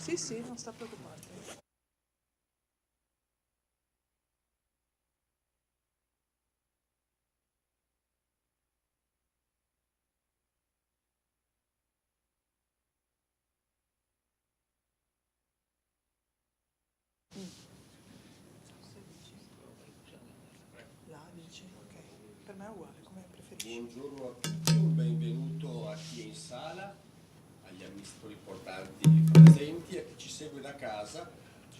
Sì, sì, non sta preoccupando. Là dici, ok. Per me è uguale, come preferisci. Buongiorno a tutti, un benvenuto a chi è in sala, agli amministratori importanti presenti, a chi ci segue da casa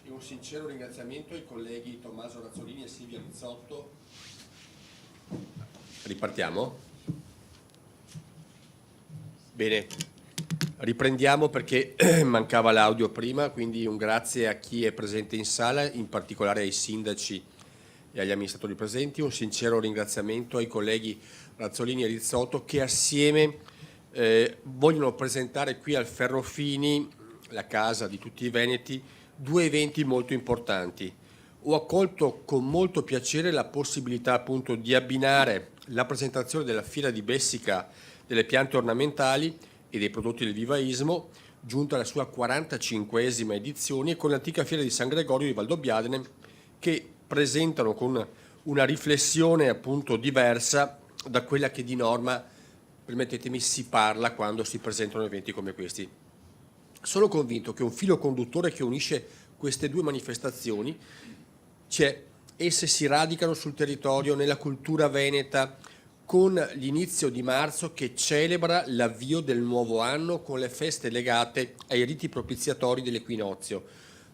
e un sincero ringraziamento ai colleghi Tommaso Razzolini e Silvia Rizzotto. Ripartiamo? Bene, riprendiamo perché mancava l'audio prima, quindi un grazie a chi è presente in sala, in particolare ai sindaci e agli amministratori presenti, un sincero ringraziamento ai colleghi Razzolini e Rizzotto che assieme vogliono presentare qui al Ferrofini, la casa di tutti i veneti, due eventi molto importanti. Ho accolto con molto piacere la possibilità appunto di abbinare la presentazione della Fiera di Bessica delle piante ornamentali e dei prodotti del vivaismo, giunta alla sua 45esima edizione, con l'antica Fiera di San Gregorio di Valdobbiadene, che presentano con una riflessione appunto diversa da quella che di norma, permettetemi, si parla quando si presentano eventi come questi. Sono convinto che un filo conduttore che unisce queste due manifestazioni c'è. Esse si radicano sul territorio, nella cultura veneta, con l'inizio di marzo che celebra l'avvio del nuovo anno con le feste legate ai riti propiziatori dell'equinozio,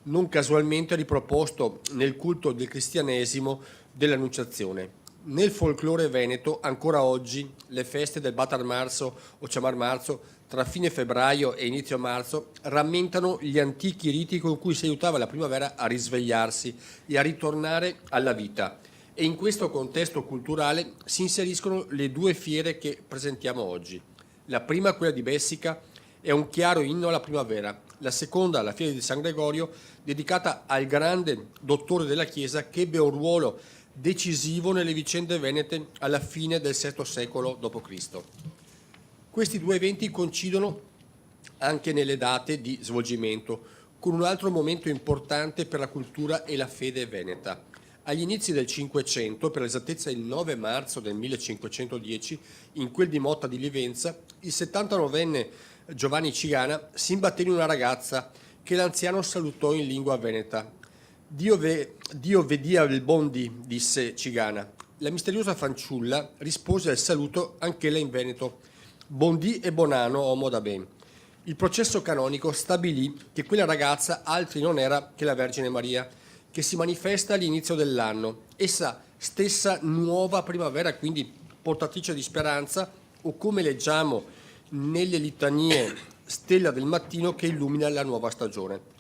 non casualmente riproposto nel culto del cristianesimo dell'Annunciazione. Nel folklore veneto, ancora oggi, le feste del Batar Marzo o Ciamar Marzo, tra fine febbraio e inizio marzo, rammentano gli antichi riti con cui si aiutava la primavera a risvegliarsi e a ritornare alla vita. E in questo contesto culturale si inseriscono le due fiere che presentiamo oggi. La prima, quella di Bessica, è un chiaro inno alla primavera. La seconda, la Fiera di San Gregorio, dedicata al grande dottore della Chiesa che ebbe un ruolo decisivo nelle vicende venete alla fine del VI secolo d.C. Questi due eventi coincidono anche nelle date di svolgimento, con un altro momento importante per la cultura e la fede veneta. Agli inizi del Cinquecento, per l'esattezza il 9 marzo del 1510, in quel di Motta di Livenza, il 79enne Giovanni Cigana si imbatté in una ragazza che l'anziano salutò in lingua veneta. Dio vedia il bondi, disse Cigana. La misteriosa fanciulla rispose al saluto anch'ella in veneto. Bondi e bonano, uomo da ben. Il processo canonico stabilì che quella ragazza altri non era che la Vergine Maria, che si manifesta all'inizio dell'anno, essa stessa nuova primavera, quindi portatrice di speranza, o come leggiamo nelle litanie, stella del mattino che illumina la nuova stagione.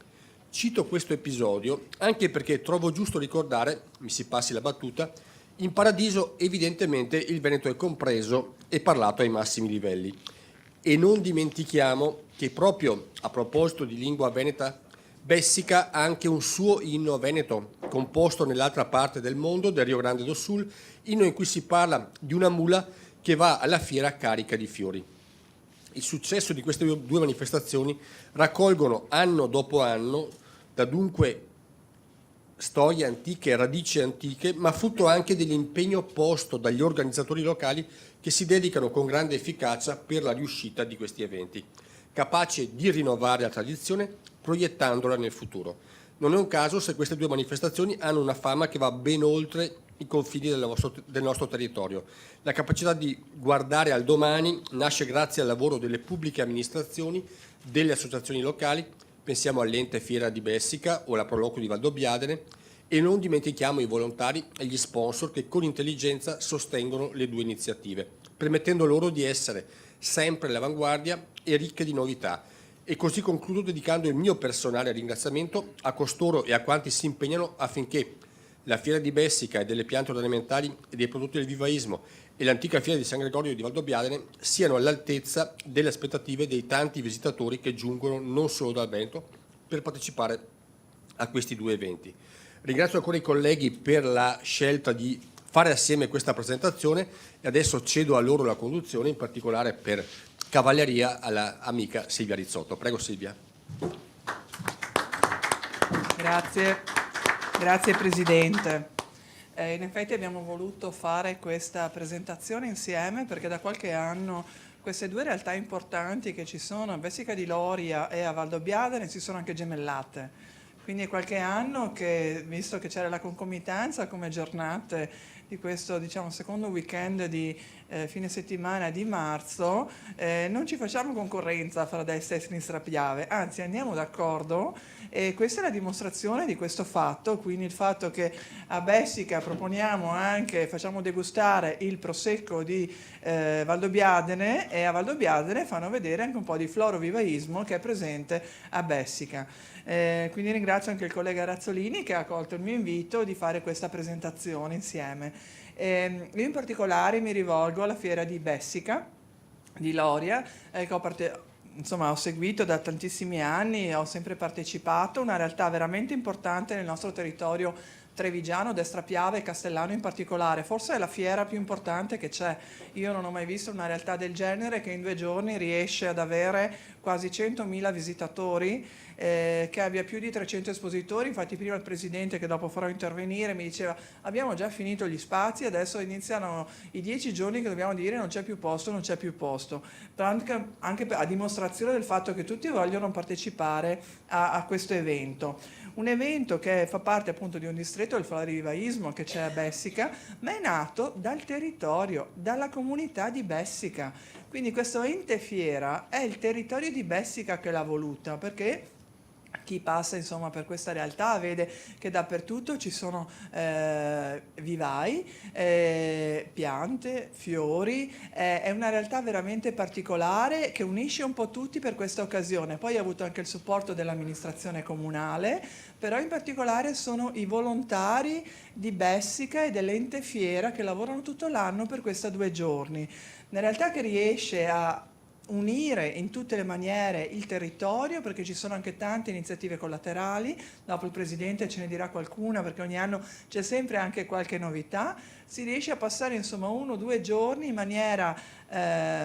Cito questo episodio anche perché trovo giusto ricordare, mi si passi la battuta, in paradiso evidentemente il Veneto è compreso e parlato ai massimi livelli. E non dimentichiamo che proprio a proposito di lingua veneta, Bessica ha anche un suo inno veneto, composto nell'altra parte del mondo, del Rio Grande do Sul, inno in cui si parla di una mula che va alla fiera carica di fiori. Il successo di queste due manifestazioni raccolgono anno dopo anno, da dunque storie antiche, radici antiche, ma frutto anche dell'impegno posto dagli organizzatori locali che si dedicano con grande efficacia per la riuscita di questi eventi, capaci di rinnovare la tradizione proiettandola nel futuro. Non è un caso se queste due manifestazioni hanno una fama che va ben oltre i confini del nostro territorio. La capacità di guardare al domani nasce grazie al lavoro delle pubbliche amministrazioni, delle associazioni locali, pensiamo all'Ente Fiera di Bessica o alla Proloco di Valdobbiadene, e non dimentichiamo i volontari e gli sponsor che con intelligenza sostengono le due iniziative, permettendo loro di essere sempre all'avanguardia e ricche di novità. E così concludo dedicando il mio personale ringraziamento a costoro e a quanti si impegnano affinché la Fiera di Bessica e delle piante ornamentali e dei prodotti del vivaismo e l'antica Fiera di San Gregorio di Valdobbiadene siano all'altezza delle aspettative dei tanti visitatori che giungono non solo dal Veneto per partecipare a questi due eventi. Ringrazio ancora i colleghi per la scelta di fare assieme questa presentazione e adesso cedo a loro la conduzione, in particolare per cavalleria alla amica Silvia Rizzotto. Prego Silvia. Grazie Presidente. In effetti abbiamo voluto fare questa presentazione insieme perché da qualche anno queste due realtà importanti che ci sono a Bessica di Loria e a Valdobbiadene si sono anche gemellate. Quindi è qualche anno che, visto che c'era la concomitanza come giornate di questo secondo weekend di fine settimana di marzo, non ci facciamo concorrenza fra destra e sinistra Piave, anzi andiamo d'accordo, e questa è la dimostrazione di questo fatto, quindi il fatto che a Bessica proponiamo anche, facciamo degustare il prosecco di Valdobbiadene, e a Valdobbiadene fanno vedere anche un po' di florovivaismo che è presente a Bessica. Quindi ringrazio anche il collega Razzolini che ha accolto il mio invito di fare questa presentazione insieme. Io in particolare mi rivolgo alla fiera di Bessica, di Loria, che ho seguito da tantissimi anni, ho sempre partecipato, una realtà veramente importante nel nostro territorio trevigiano, Destra Piave e Castellano in particolare. Forse è la fiera più importante che c'è. Io non ho mai visto una realtà del genere che in 2 giorni riesce ad avere quasi 100.000 visitatori, che abbia più di 300 espositori. Infatti prima il Presidente, che dopo farò intervenire, mi diceva abbiamo già finito gli spazi, adesso iniziano i 10 giorni che dobbiamo dire non c'è più posto, non c'è più posto. Anche a dimostrazione del fatto che tutti vogliono partecipare a questo evento. Un evento che fa parte appunto di un distretto del florovivaismo che c'è a Bessica, ma è nato dal territorio, dalla comunità di Bessica. Quindi questo ente fiera è il territorio di Bessica che l'ha voluta, perché chi passa per questa realtà vede che dappertutto ci sono vivai, piante, fiori, è una realtà veramente particolare che unisce un po' tutti per questa occasione. Poi ha avuto anche il supporto dell'amministrazione comunale, però in particolare sono i volontari di Bessica e dell'ente fiera che lavorano tutto l'anno per questi 2 giorni. Una realtà che riesce a unire in tutte le maniere il territorio, perché ci sono anche tante iniziative collaterali, dopo il Presidente ce ne dirà qualcuna perché ogni anno c'è sempre anche qualche novità, si riesce a passare 1 o 2 giorni in maniera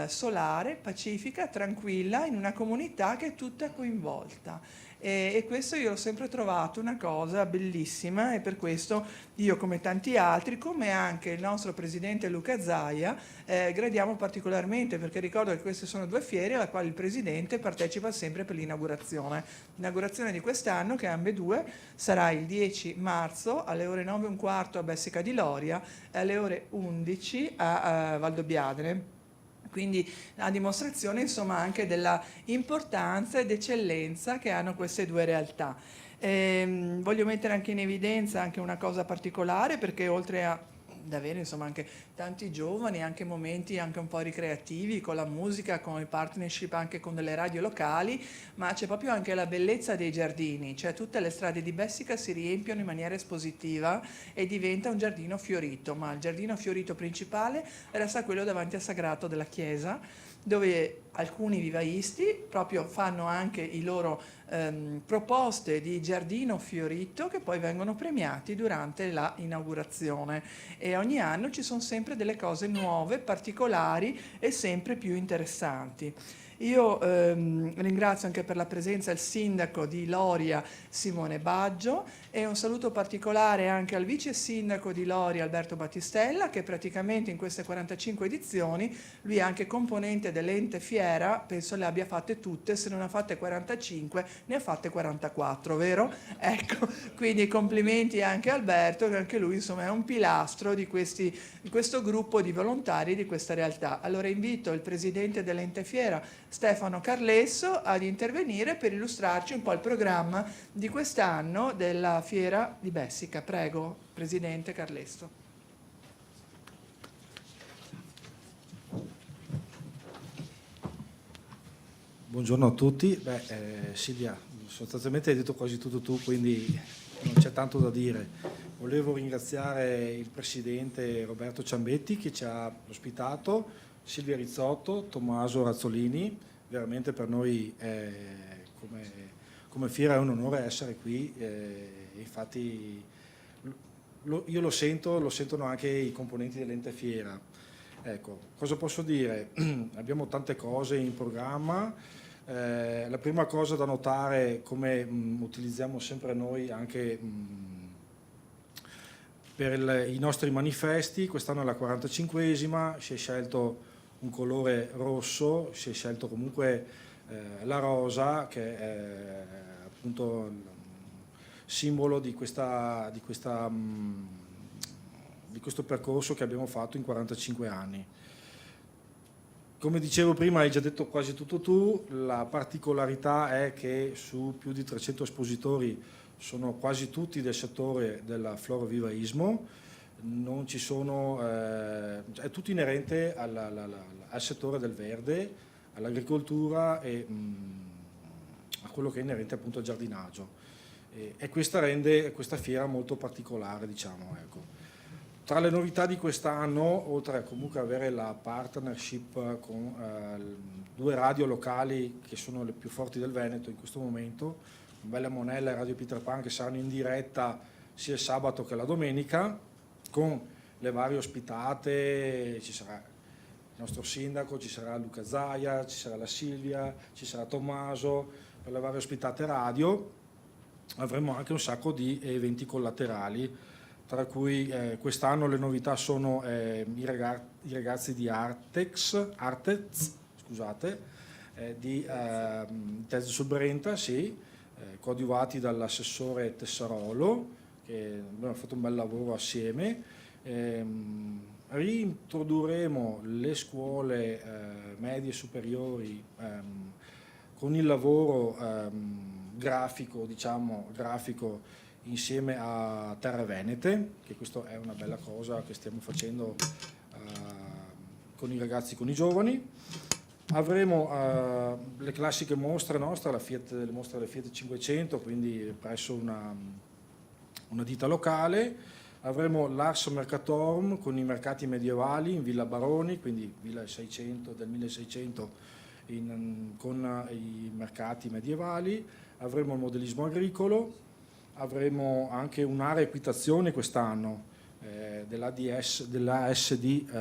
solare, pacifica, tranquilla, in una comunità che è tutta coinvolta. E questo io l'ho sempre trovato una cosa bellissima, e per questo io, come tanti altri, come anche il nostro Presidente Luca Zaia, gradiamo particolarmente, perché ricordo che queste sono 2 fiere alla quale il Presidente partecipa sempre per l'inaugurazione. L'inaugurazione di quest'anno, che ambedue, sarà il 10 marzo alle ore 9:15 a Bessica di Loria e alle ore 11 a Valdobbiadene. Quindi a dimostrazione anche della importanza ed eccellenza che hanno queste 2 realtà. Voglio mettere anche in evidenza anche una cosa particolare, perché oltre ad avere anche tanti giovani, anche momenti anche un po' ricreativi con la musica, con i partnership anche con delle radio locali, ma c'è proprio anche la bellezza dei giardini, cioè tutte le strade di Bessica si riempiono in maniera espositiva e diventa un giardino fiorito, ma il giardino fiorito principale resta quello davanti al sagrato della chiesa, dove alcuni vivaisti proprio fanno anche i loro proposte di giardino fiorito che poi vengono premiati durante la inaugurazione, e ogni anno ci sono sempre delle cose nuove, particolari e sempre più interessanti. Io ringrazio anche per la presenza il sindaco di Loria, Simone Baggio, e un saluto particolare anche al vice sindaco di Loria, Alberto Battistella, che praticamente in queste 45 edizioni, lui è anche componente dell'ente fiera, penso le abbia fatte tutte, se non ha fatte 45 ne ha fatte 44, vero? Ecco, quindi complimenti anche a Alberto, che anche lui è un pilastro di questo gruppo di volontari di questa realtà. Allora invito il presidente dell'ente fiera, Stefano Carlesso, ad intervenire per illustrarci un po' il programma di quest'anno della Fiera di Bessica. Prego, Presidente Carlesso. Buongiorno a tutti. Silvia, sostanzialmente hai detto quasi tutto tu, quindi non c'è tanto da dire. Volevo ringraziare il Presidente Roberto Ciambetti che ci ha ospitato, Silvia Rizzotto, Tommaso Razzolini. Veramente per noi come fiera è un onore essere qui, infatti io lo sentono anche i componenti dell'ente fiera. Ecco, cosa posso dire? Abbiamo tante cose in programma, La prima cosa da notare, come utilizziamo sempre noi anche per i nostri manifesti, quest'anno è la 45esima, si è scelto un colore rosso, si è scelto comunque la rosa, che è appunto il simbolo di questo percorso che abbiamo fatto in 45 anni. Come dicevo prima, hai già detto quasi tutto tu, la particolarità è che su più di 300 espositori sono quasi tutti del settore del florovivaismo, non ci sono, è tutto inerente al settore del verde, all'agricoltura e a quello che è inerente appunto al giardinaggio. E questa rende questa fiera molto particolare, diciamo, ecco. Tra le novità di quest'anno, oltre a comunque avere la partnership con 2 radio locali che sono le più forti del Veneto in questo momento, Bella Monella e Radio Peter Pan, che saranno in diretta sia il sabato che la domenica, con le varie ospitate, ci sarà il nostro sindaco, ci sarà Luca Zaia, ci sarà la Silvia, ci sarà Tommaso, per le varie ospitate radio. Avremo anche un sacco di eventi collaterali, tra cui quest'anno le novità sono i ragazzi di Artez, scusate, di Tezzo sul Brenta, sì, coadiuvati dall'assessore Tessarolo, che abbiamo fatto un bel lavoro assieme. Reintrodurremo le scuole medie e superiori con il lavoro grafico, diciamo, grafico insieme a Terre Venete, che questa è una bella cosa che stiamo facendo con i ragazzi, con i giovani. Avremo le classiche mostre nostre, le mostre della Fiat 500, quindi presso una ditta locale. Avremo l'Ars Mercatorum con i mercati medievali in Villa Baroni, quindi Villa 600, del 1600 con i mercati medievali. Avremo il modellismo agricolo. Avremo anche un'area equitazione quest'anno dell'ASD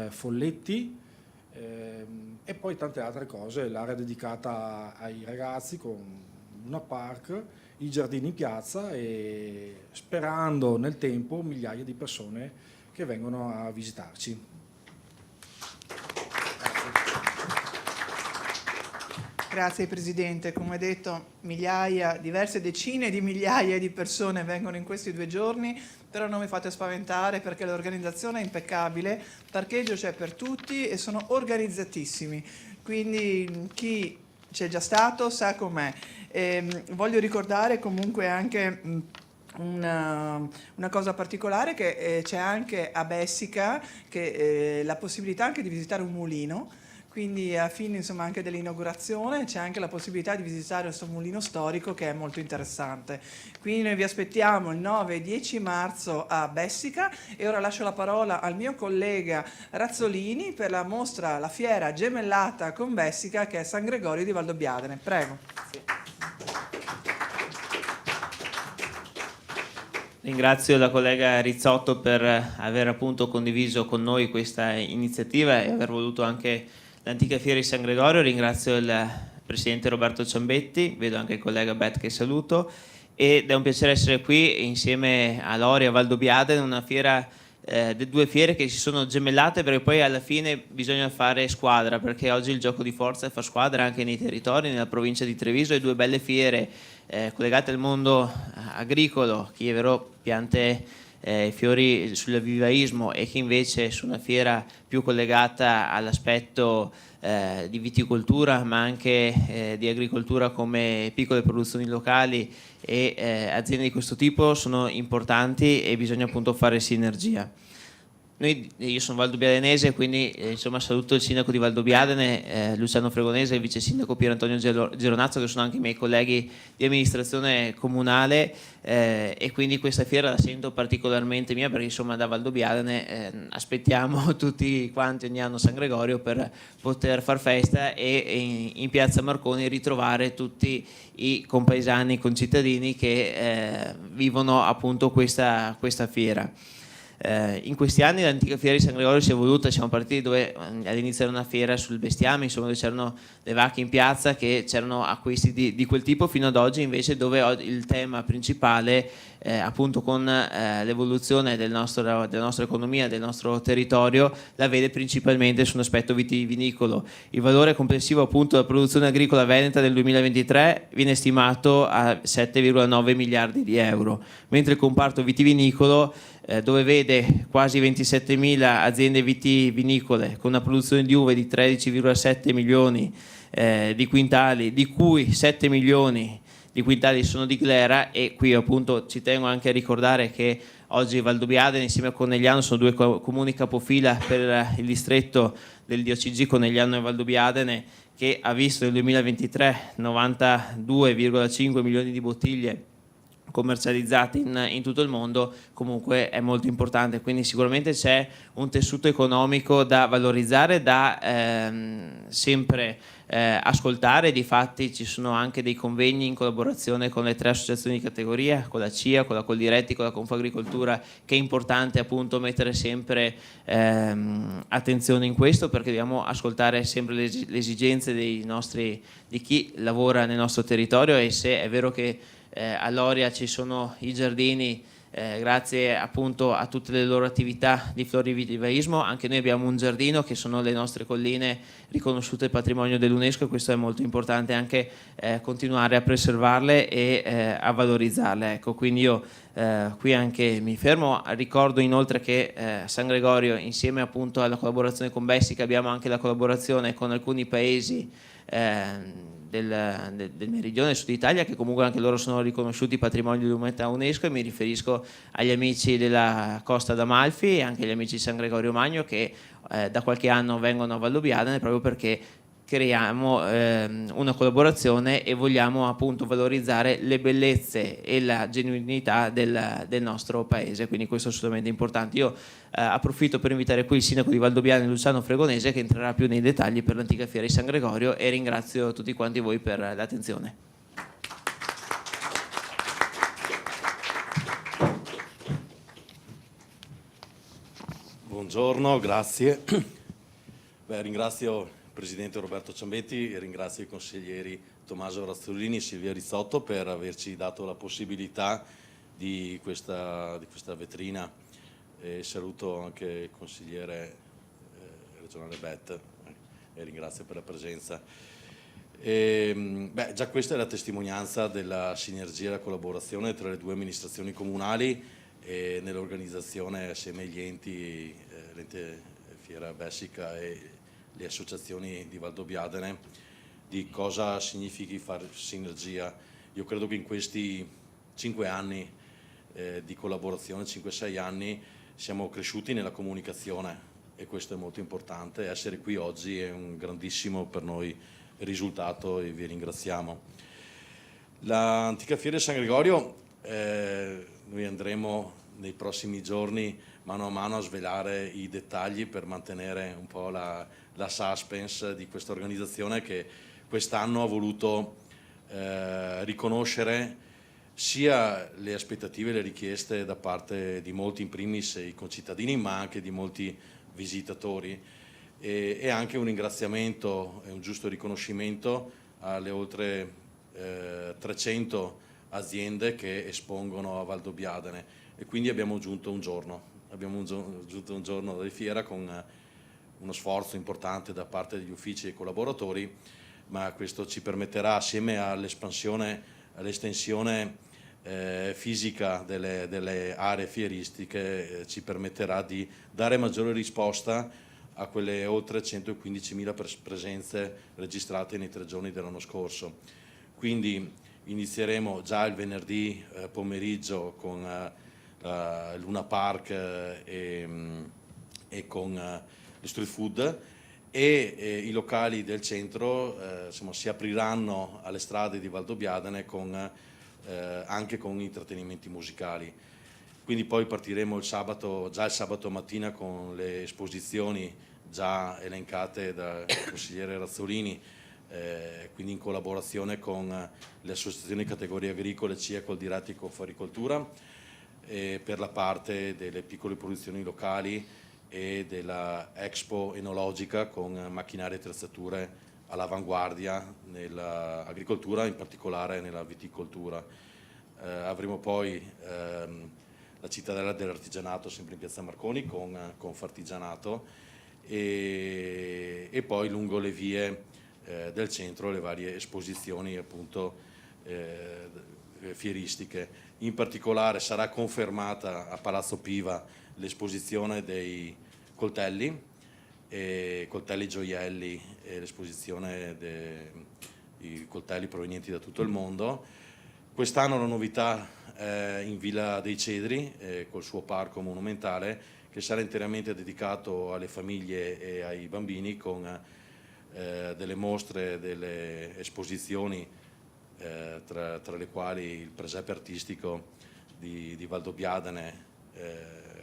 Folletti e poi tante altre cose, l'area dedicata ai ragazzi con una park, i giardini in piazza e sperando nel tempo migliaia di persone che vengono a visitarci. Grazie Presidente, come detto migliaia, diverse decine di migliaia di persone vengono in questi 2 giorni, però non mi fate spaventare perché l'organizzazione è impeccabile, parcheggio c'è per tutti e sono organizzatissimi, quindi chi c'è già stato sa com'è. Voglio ricordare comunque anche una cosa particolare che c'è anche a Bessica che la possibilità anche di visitare un mulino. Quindi a fine insomma anche dell'inaugurazione c'è anche la possibilità di visitare questo mulino storico che è molto interessante. Quindi noi vi aspettiamo il 9 e 10 marzo a Bessica e ora lascio la parola al mio collega Razzolini per la mostra, la fiera gemellata con Bessica che è San Gregorio di Valdobbiadene. Prego. Sì. Ringrazio la collega Rizzotto per aver appunto condiviso con noi questa iniziativa e aver voluto anche l'antica fiera di San Gregorio. Ringrazio il presidente Roberto Ciambetti, vedo anche il collega Bet che saluto, ed è un piacere essere qui insieme a Lori e a Valdobbiadene, una fiera, 2 fiere che si sono gemellate perché poi alla fine bisogna fare squadra, perché oggi il gioco di forza è far squadra anche nei territori, nella provincia di Treviso, e 2 belle fiere collegate al mondo agricolo, chi è vero piante fiori sul vivaismo e che invece su una fiera più collegata all'aspetto di viticoltura ma anche di agricoltura come piccole produzioni locali e aziende di questo tipo sono importanti e bisogna appunto fare sinergia. Io sono valdobbiadenese, quindi insomma saluto il sindaco di Valdobbiadene, Luciano Fregonese, e il vice sindaco Pier Antonio Geronazzo, che sono anche i miei colleghi di amministrazione comunale, e quindi questa fiera la sento particolarmente mia perché insomma da Valdobbiadene aspettiamo tutti quanti ogni anno San Gregorio per poter far festa e in piazza Marconi ritrovare tutti i compaesani, concittadini che vivono appunto questa fiera. In questi anni l'antica fiera di San Gregorio si è evoluta, siamo partiti dove all'inizio era una fiera sul bestiame, insomma, dove c'erano le vacche in piazza, che c'erano acquisti di quel tipo, fino ad oggi invece dove il tema principale, appunto con l'evoluzione della nostra economia, del nostro territorio, la vede principalmente su un aspetto vitivinicolo. Il valore complessivo appunto della produzione agricola veneta del 2023 viene stimato a 7,9 miliardi di euro, mentre il comparto vitivinicolo, dove vede quasi 27.000 aziende vitivinicole con una produzione di uve di 13,7 milioni di quintali, di cui 7 milioni di quintali sono di glera, e qui appunto ci tengo anche a ricordare che oggi Valdobbiadene insieme a Conegliano sono due comuni capofila per il distretto del DOCG Conegliano e Valdobbiadene, che ha visto nel 2023 92,5 milioni di bottiglie commercializzate in tutto il mondo. Comunque è molto importante, quindi sicuramente c'è un tessuto economico da valorizzare, da sempre ascoltare. Difatti ci sono anche dei convegni in collaborazione con le 3 associazioni di categoria, con la CIA, con la Coldiretti, con la Confagricoltura, che è importante appunto mettere sempre attenzione in questo, perché dobbiamo ascoltare sempre le esigenze di chi lavora nel nostro territorio. E se è vero che a Loria ci sono i giardini, grazie appunto a tutte le loro attività di florivivaismo, anche noi abbiamo un giardino che sono le nostre colline riconosciute patrimonio dell'UNESCO, e questo è molto importante anche continuare a preservarle e a valorizzarle. Ecco, quindi io qui anche mi fermo. Ricordo inoltre che San Gregorio, insieme appunto alla collaborazione con Bessica, abbiamo anche la collaborazione con alcuni paesi del meridione del sud Italia, che comunque anche loro sono riconosciuti patrimonio dell'umanità UNESCO, e mi riferisco agli amici della Costa d'Amalfi e anche agli amici di San Gregorio Magno, che da qualche anno vengono a Valdobbiadene proprio perché creiamo una collaborazione e vogliamo appunto valorizzare le bellezze e la genuinità del nostro paese, quindi questo è assolutamente importante. Io approfitto per invitare qui il sindaco di Valdobbiadene, Luciano Fregonese, che entrerà più nei dettagli per l'antica fiera di San Gregorio, e ringrazio tutti quanti voi per l'attenzione. Buongiorno, grazie. Ringrazio il Presidente Roberto Ciambetti e ringrazio i consiglieri Tommaso Razzolini e Silvia Rizzotto per averci dato la possibilità di questa vetrina, e saluto anche il consigliere regionale Bet e ringrazio per la presenza. Già questa è la testimonianza della sinergia e la collaborazione tra le 2 amministrazioni comunali e nell'organizzazione assieme agli enti, l'ente Fiera Bessica e le associazioni di Valdobbiadene, di cosa significhi fare sinergia. Io credo che in questi 5 anni di collaborazione, 5-6 anni, siamo cresciuti nella comunicazione, e questo è molto importante. Essere qui oggi è un grandissimo per noi risultato e vi ringraziamo. L'antica fiera di San Gregorio, noi andremo nei prossimi giorni mano a mano a svelare i dettagli per mantenere un po' la suspense di questa organizzazione, che quest'anno ha voluto riconoscere sia le aspettative e le richieste da parte di molti, in primis i concittadini, ma anche di molti visitatori, e anche un ringraziamento e un giusto riconoscimento alle oltre 300 aziende che espongono a Valdobbiadene, e quindi abbiamo aggiunto un giorno di fiera con uno sforzo importante da parte degli uffici e collaboratori, ma questo ci permetterà, assieme all'estensione fisica delle aree fieristiche, ci permetterà di dare maggiore risposta a quelle oltre 115.000 presenze registrate nei 3 giorni dell'anno scorso. Quindi inizieremo già il venerdì pomeriggio con Luna Park e con lo street food, e i locali del centro si apriranno alle strade di Valdobbiadene anche con intrattenimenti musicali. Quindi poi partiremo già il sabato mattina con le esposizioni già elencate dal consigliere Razzolini, quindi in collaborazione con le associazioni di categorie agricole, CIA, Coldiretti e Confagricoltura. per la parte delle piccole produzioni locali e della Expo enologica con macchinari e attrezzature all'avanguardia nell'agricoltura, in particolare nella viticoltura. Avremo poi la cittadella dell'artigianato sempre in piazza Marconi con Fartigianato e poi lungo le vie del centro le varie esposizioni appunto fieristiche. In particolare sarà confermata a Palazzo Piva l'esposizione dei coltelli gioielli e l'esposizione dei coltelli provenienti da tutto il mondo. Quest'anno la novità in Villa dei Cedri col suo parco monumentale che sarà interamente dedicato alle famiglie e ai bambini con delle mostre, delle esposizioni tra le quali il presepe artistico di Valdobbiadene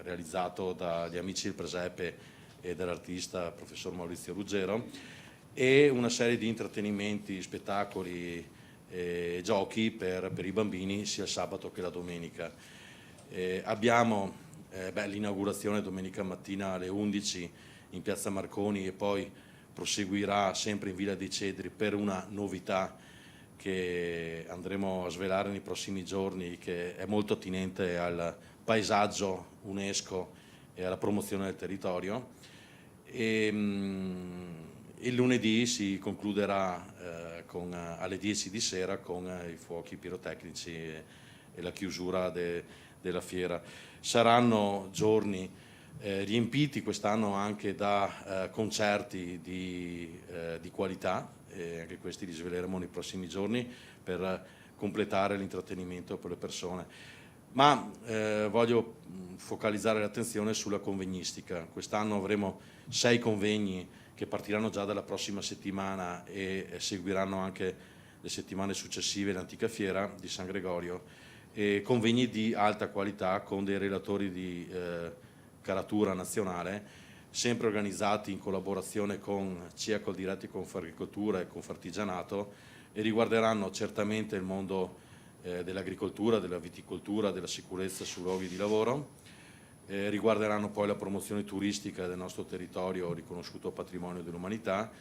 realizzato dagli amici del presepe e dall'artista professor Maurizio Ruggero e una serie di intrattenimenti, spettacoli e giochi per i bambini sia il sabato che la domenica. Abbiamo l'inaugurazione domenica mattina alle 11 in piazza Marconi e poi proseguirà sempre in Villa dei Cedri per una novità che andremo a svelare nei prossimi giorni, che è molto attinente al paesaggio UNESCO e alla promozione del territorio. Il lunedì si concluderà alle 10 di sera con i fuochi pirotecnici e la chiusura della fiera. Saranno giorni riempiti quest'anno anche da concerti di qualità, anche questi li sveleremo nei prossimi giorni per completare l'intrattenimento per le persone. Ma voglio focalizzare l'attenzione sulla convegnistica. Quest'anno avremo 6 convegni che partiranno già dalla prossima settimana e seguiranno anche le settimane successive l'Antica Fiera di San Gregorio, e convegni di alta qualità con dei relatori di caratura nazionale, sempre organizzati in collaborazione con CIA Coldiretti Confagricoltura e Confartigianato, e riguarderanno certamente il mondo dell'agricoltura, della viticoltura, della sicurezza sui luoghi di lavoro, riguarderanno poi la promozione turistica del nostro territorio riconosciuto patrimonio dell'umanità,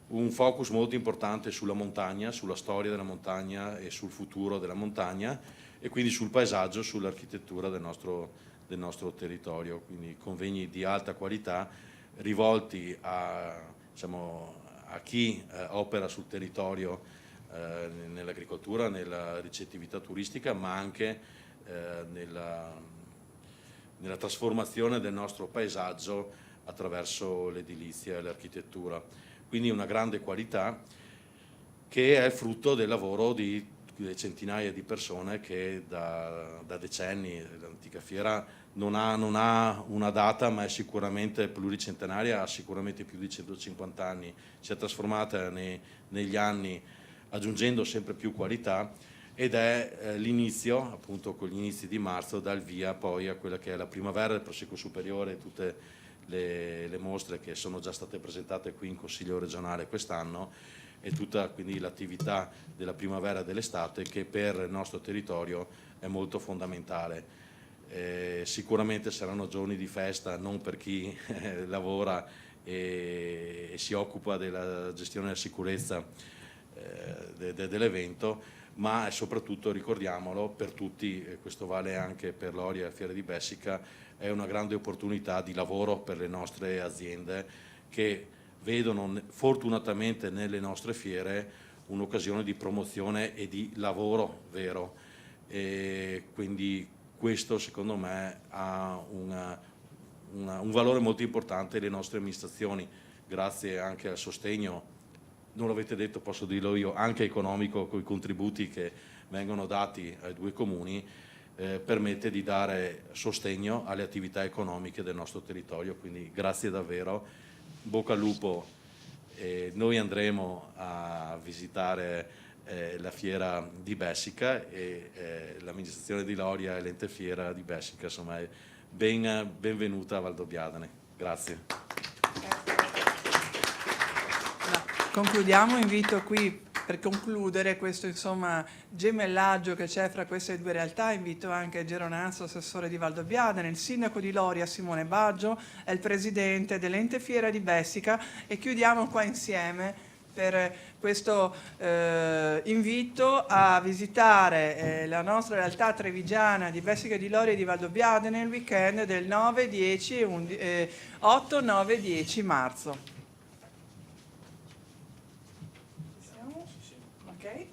un focus molto importante sulla montagna, sulla storia della montagna e sul futuro della montagna e quindi sul paesaggio, sull'architettura del nostro territorio, quindi convegni di alta qualità rivolti a chi opera sul territorio nell'agricoltura, nella ricettività turistica, ma anche nella trasformazione del nostro paesaggio attraverso l'edilizia e l'architettura. Quindi una grande qualità che è frutto del lavoro di centinaia di persone che da decenni, l'Antica Fiera non ha una data, ma è sicuramente pluricentenaria, ha sicuramente più di 150 anni, si è trasformata negli anni aggiungendo sempre più qualità, ed è l'inizio, appunto con gli inizi di marzo, dal via poi a quella che è la primavera del Prosecco Superiore, tutte le mostre che sono già state presentate qui in Consiglio regionale quest'anno e tutta quindi l'attività della primavera e dell'estate che per il nostro territorio è molto fondamentale. Sicuramente saranno giorni di festa non per chi lavora e si occupa della gestione della sicurezza dell'evento, ma soprattutto, ricordiamolo, per tutti, questo vale anche per l'Oria e Fiera di Bessica, è una grande opportunità di lavoro per le nostre aziende che vedono fortunatamente nelle nostre fiere un'occasione di promozione e di lavoro vero, e quindi questo secondo me ha un valore molto importante. Le nostre amministrazioni, grazie anche al sostegno, non l'avete detto, posso dirlo io, anche economico, con i contributi che vengono dati ai 2 comuni, permette di dare sostegno alle attività economiche del nostro territorio, quindi grazie davvero, bocca al lupo. Noi andremo a visitare la fiera di Bessica e l'amministrazione di Loria e l'ente fiera di Bessica, insomma, è benvenuta a Valdobbiadene. Grazie. Concludiamo, invito qui per concludere questo gemellaggio che c'è fra queste due realtà, invito anche Geronazzo, assessore di Valdobbiadene, il sindaco di Loria Simone Baggio e il presidente dell'Ente Fiera di Bessica, e chiudiamo qua insieme per questo invito a visitare la nostra realtà trevigiana di Bessica di Loria e di Valdobbiadene il weekend del 9, 10 e 8, 9, 10 marzo. Ok?